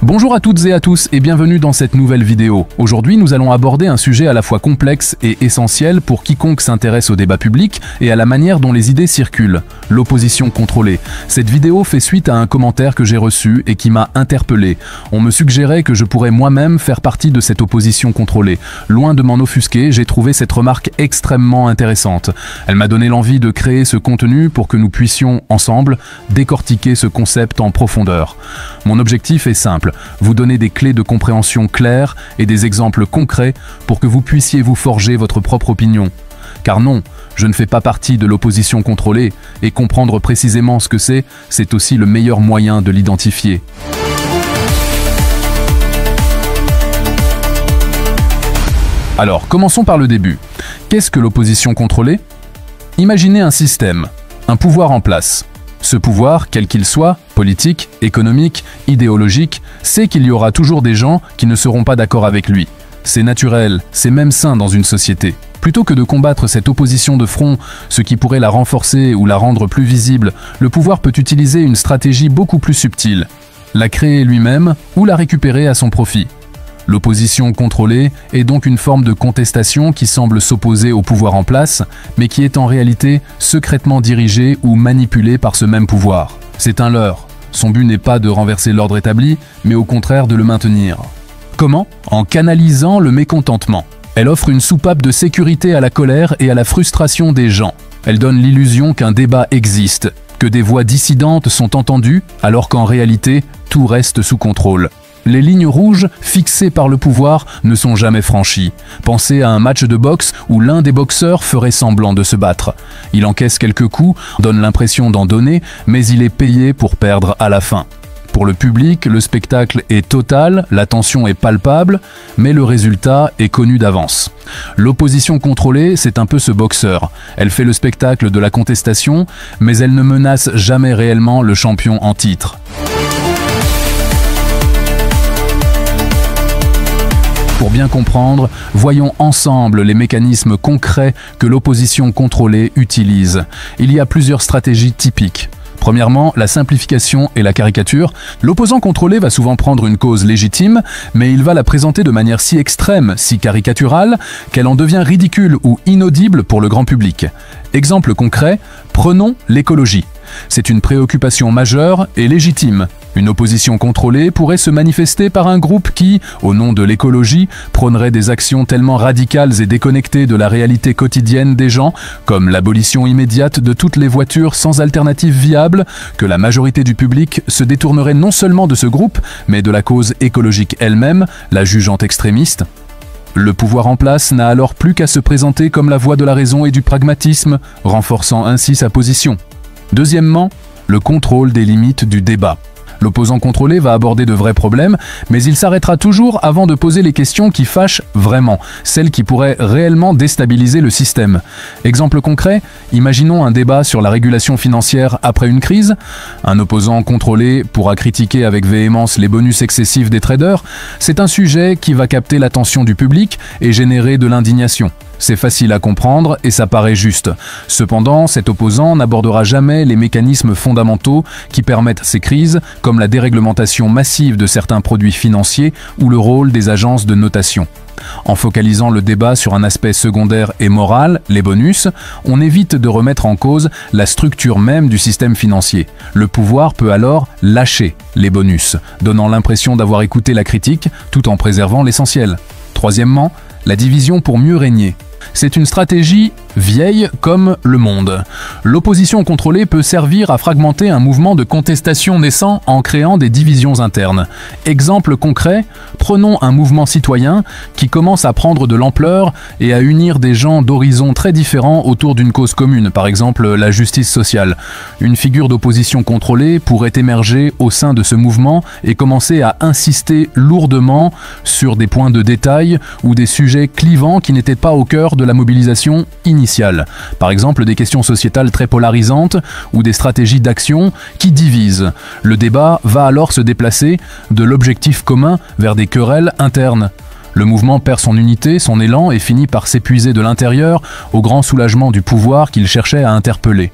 Bonjour à toutes et à tous et bienvenue dans cette nouvelle vidéo. Aujourd'hui, nous allons aborder un sujet à la fois complexe et essentiel pour quiconque s'intéresse au débat public et à la manière dont les idées circulent, l'opposition contrôlée. Cette vidéo fait suite à un commentaire que j'ai reçu et qui m'a interpellé. On me suggérait que je pourrais moi-même faire partie de cette opposition contrôlée. Loin de m'en offusquer, j'ai trouvé cette remarque extrêmement intéressante. Elle m'a donné l'envie de créer ce contenu pour que nous puissions, ensemble, décortiquer ce concept en profondeur. Mon objectif est simple. Vous donner des clés de compréhension claires et des exemples concrets pour que vous puissiez vous forger votre propre opinion. Car non, je ne fais pas partie de l'opposition contrôlée, et comprendre précisément ce que c'est aussi le meilleur moyen de l'identifier. Alors, commençons par le début. Qu'est-ce que l'opposition contrôlée? Imaginez un système, un pouvoir en place. Ce pouvoir, quel qu'il soit, politique, économique, idéologique, sait qu'il y aura toujours des gens qui ne seront pas d'accord avec lui. C'est naturel, c'est même sain dans une société. Plutôt que de combattre cette opposition de front, ce qui pourrait la renforcer ou la rendre plus visible, le pouvoir peut utiliser une stratégie beaucoup plus subtile. La créer lui-même ou la récupérer à son profit. L'opposition contrôlée est donc une forme de contestation qui semble s'opposer au pouvoir en place, mais qui est en réalité secrètement dirigée ou manipulée par ce même pouvoir. C'est un leurre. Son but n'est pas de renverser l'ordre établi, mais au contraire de le maintenir. Comment? En canalisant le mécontentement. Elle offre une soupape de sécurité à la colère et à la frustration des gens. Elle donne l'illusion qu'un débat existe, que des voix dissidentes sont entendues, alors qu'en réalité, tout reste sous contrôle. Les lignes rouges fixées par le pouvoir ne sont jamais franchies. Pensez à un match de boxe où l'un des boxeurs ferait semblant de se battre. Il encaisse quelques coups, donne l'impression d'en donner, mais il est payé pour perdre à la fin. Pour le public, le spectacle est total, la tension est palpable, mais le résultat est connu d'avance. L'opposition contrôlée, c'est un peu ce boxeur. Elle fait le spectacle de la contestation, mais elle ne menace jamais réellement le champion en titre. Pour bien comprendre, voyons ensemble les mécanismes concrets que l'opposition contrôlée utilise. Il y a plusieurs stratégies typiques. Premièrement, la simplification et la caricature. L'opposant contrôlé va souvent prendre une cause légitime, mais il va la présenter de manière si extrême, si caricaturale, qu'elle en devient ridicule ou inaudible pour le grand public. Exemple concret, prenons l'écologie. C'est une préoccupation majeure et légitime. Une opposition contrôlée pourrait se manifester par un groupe qui, au nom de l'écologie, prônerait des actions tellement radicales et déconnectées de la réalité quotidienne des gens, comme l'abolition immédiate de toutes les voitures sans alternative viable, que la majorité du public se détournerait non seulement de ce groupe, mais de la cause écologique elle-même, la jugeant extrémiste. Le pouvoir en place n'a alors plus qu'à se présenter comme la voie de la raison et du pragmatisme, renforçant ainsi sa position. Deuxièmement, le contrôle des limites du débat. L'opposant contrôlé va aborder de vrais problèmes, mais il s'arrêtera toujours avant de poser les questions qui fâchent vraiment, celles qui pourraient réellement déstabiliser le système. Exemple concret, imaginons un débat sur la régulation financière après une crise. Un opposant contrôlé pourra critiquer avec véhémence les bonus excessifs des traders. C'est un sujet qui va capter l'attention du public et générer de l'indignation. C'est facile à comprendre et ça paraît juste. Cependant, cet opposant n'abordera jamais les mécanismes fondamentaux qui permettent ces crises, comme la déréglementation massive de certains produits financiers ou le rôle des agences de notation. En focalisant le débat sur un aspect secondaire et moral, les bonus, on évite de remettre en cause la structure même du système financier. Le pouvoir peut alors lâcher les bonus, donnant l'impression d'avoir écouté la critique tout en préservant l'essentiel. Troisièmement, la division pour mieux régner. C'est une stratégie vieille comme le monde. L'opposition contrôlée peut servir à fragmenter un mouvement de contestation naissant en créant des divisions internes. Exemple concret, prenons un mouvement citoyen qui commence à prendre de l'ampleur et à unir des gens d'horizons très différents autour d'une cause commune, par exemple la justice sociale. Une figure d'opposition contrôlée pourrait émerger au sein de ce mouvement et commencer à insister lourdement sur des points de détail ou des sujets clivants qui n'étaient pas au cœur de la mobilisation initiale. Par exemple, des questions sociétales très polarisantes ou des stratégies d'action qui divisent. Le débat va alors se déplacer de l'objectif commun vers des querelles internes. Le mouvement perd son unité, son élan et finit par s'épuiser de l'intérieur au grand soulagement du pouvoir qu'il cherchait à interpeller.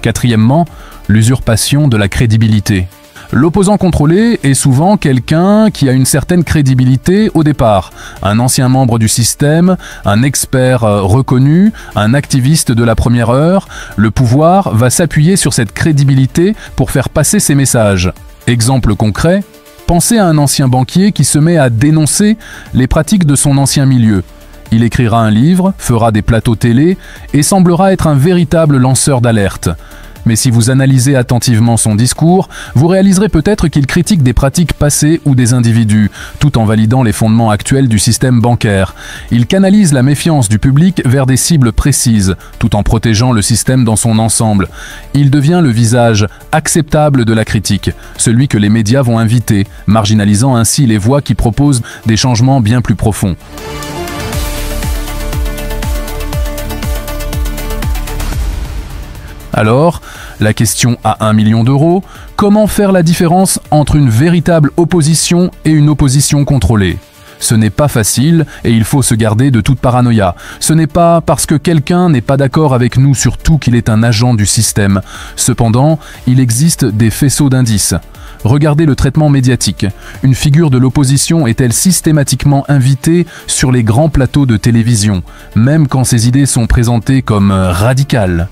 Quatrièmement, l'usurpation de la crédibilité. L'opposant contrôlé est souvent quelqu'un qui a une certaine crédibilité au départ. Un ancien membre du système, un expert reconnu, un activiste de la première heure. Le pouvoir va s'appuyer sur cette crédibilité pour faire passer ses messages. Exemple concret, pensez à un ancien banquier qui se met à dénoncer les pratiques de son ancien milieu. Il écrira un livre, fera des plateaux télé et semblera être un véritable lanceur d'alerte. Mais si vous analysez attentivement son discours, vous réaliserez peut-être qu'il critique des pratiques passées ou des individus, tout en validant les fondements actuels du système bancaire. Il canalise la méfiance du public vers des cibles précises, tout en protégeant le système dans son ensemble. Il devient le visage acceptable de la critique, celui que les médias vont inviter, marginalisant ainsi les voix qui proposent des changements bien plus profonds. Alors, la question à 1 million d'euros, comment faire la différence entre une véritable opposition et une opposition contrôlée ? Ce n'est pas facile et il faut se garder de toute paranoïa. Ce n'est pas parce que quelqu'un n'est pas d'accord avec nous sur tout qu'il est un agent du système. Cependant, il existe des faisceaux d'indices. Regardez le traitement médiatique. Une figure de l'opposition est-elle systématiquement invitée sur les grands plateaux de télévision, même quand ses idées sont présentées comme radicales ?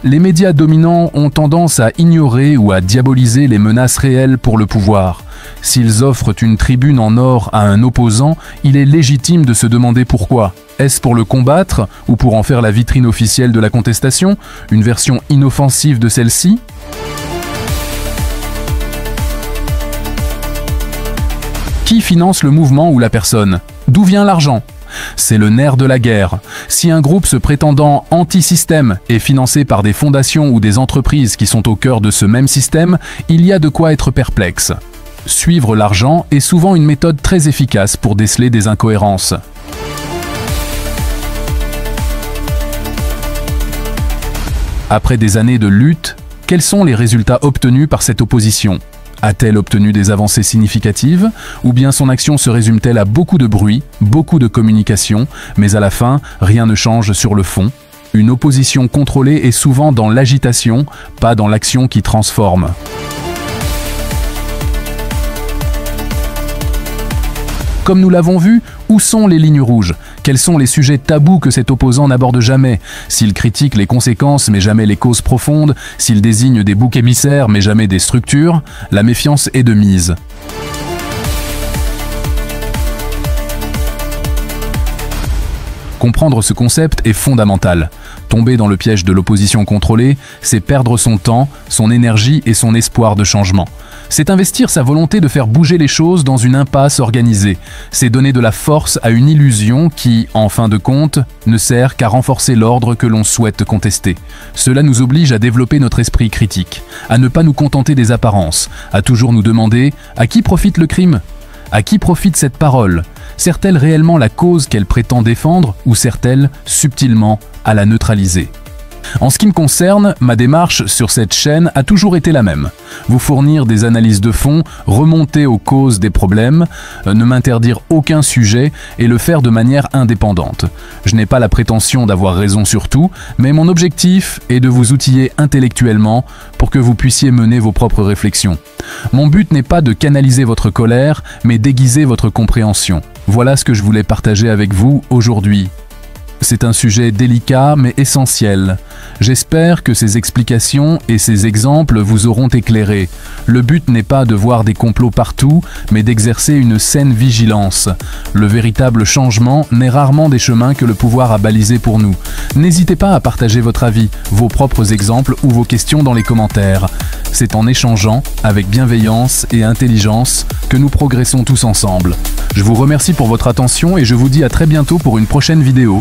Les médias dominants ont tendance à ignorer ou à diaboliser les menaces réelles pour le pouvoir. S'ils offrent une tribune en or à un opposant, il est légitime de se demander pourquoi. Est-ce pour le combattre ou pour en faire la vitrine officielle de la contestation, une version inoffensive de celle-ci ? Qui finance le mouvement ou la personne ? D'où vient l'argent ? C'est le nerf de la guerre. Si un groupe se prétendant anti-système est financé par des fondations ou des entreprises qui sont au cœur de ce même système, il y a de quoi être perplexe. Suivre l'argent est souvent une méthode très efficace pour déceler des incohérences. Après des années de lutte, quels sont les résultats obtenus par cette opposition ? A-t-elle obtenu des avancées significatives, ou bien son action se résume-t-elle à beaucoup de bruit, beaucoup de communication, mais à la fin, rien ne change sur le fond ? Une opposition contrôlée est souvent dans l'agitation, pas dans l'action qui transforme. Comme nous l'avons vu, où sont les lignes rouges ? Quels sont les sujets tabous que cet opposant n'aborde jamais ? S'il critique les conséquences mais jamais les causes profondes, s'il désigne des boucs émissaires mais jamais des structures, la méfiance est de mise. Comprendre ce concept est fondamental. Tomber dans le piège de l'opposition contrôlée, c'est perdre son temps, son énergie et son espoir de changement. C'est investir sa volonté de faire bouger les choses dans une impasse organisée. C'est donner de la force à une illusion qui, en fin de compte, ne sert qu'à renforcer l'ordre que l'on souhaite contester. Cela nous oblige à développer notre esprit critique, à ne pas nous contenter des apparences, à toujours nous demander « à qui profite le crime ? À qui profite cette parole ? Sert-elle réellement la cause qu'elle prétend défendre ou sert-elle subtilement à la neutraliser ?» En ce qui me concerne, ma démarche sur cette chaîne a toujours été la même. Vous fournir des analyses de fond, remonter aux causes des problèmes, ne m'interdire aucun sujet et le faire de manière indépendante. Je n'ai pas la prétention d'avoir raison sur tout, mais mon objectif est de vous outiller intellectuellement pour que vous puissiez mener vos propres réflexions. Mon but n'est pas de canaliser votre colère, mais d'aiguiser votre compréhension. Voilà ce que je voulais partager avec vous aujourd'hui. C'est un sujet délicat mais essentiel. J'espère que ces explications et ces exemples vous auront éclairé. Le but n'est pas de voir des complots partout, mais d'exercer une saine vigilance. Le véritable changement n'est rarement des chemins que le pouvoir a balisés pour nous. N'hésitez pas à partager votre avis, vos propres exemples ou vos questions dans les commentaires. C'est en échangeant, avec bienveillance et intelligence, que nous progressons tous ensemble. Je vous remercie pour votre attention et je vous dis à très bientôt pour une prochaine vidéo.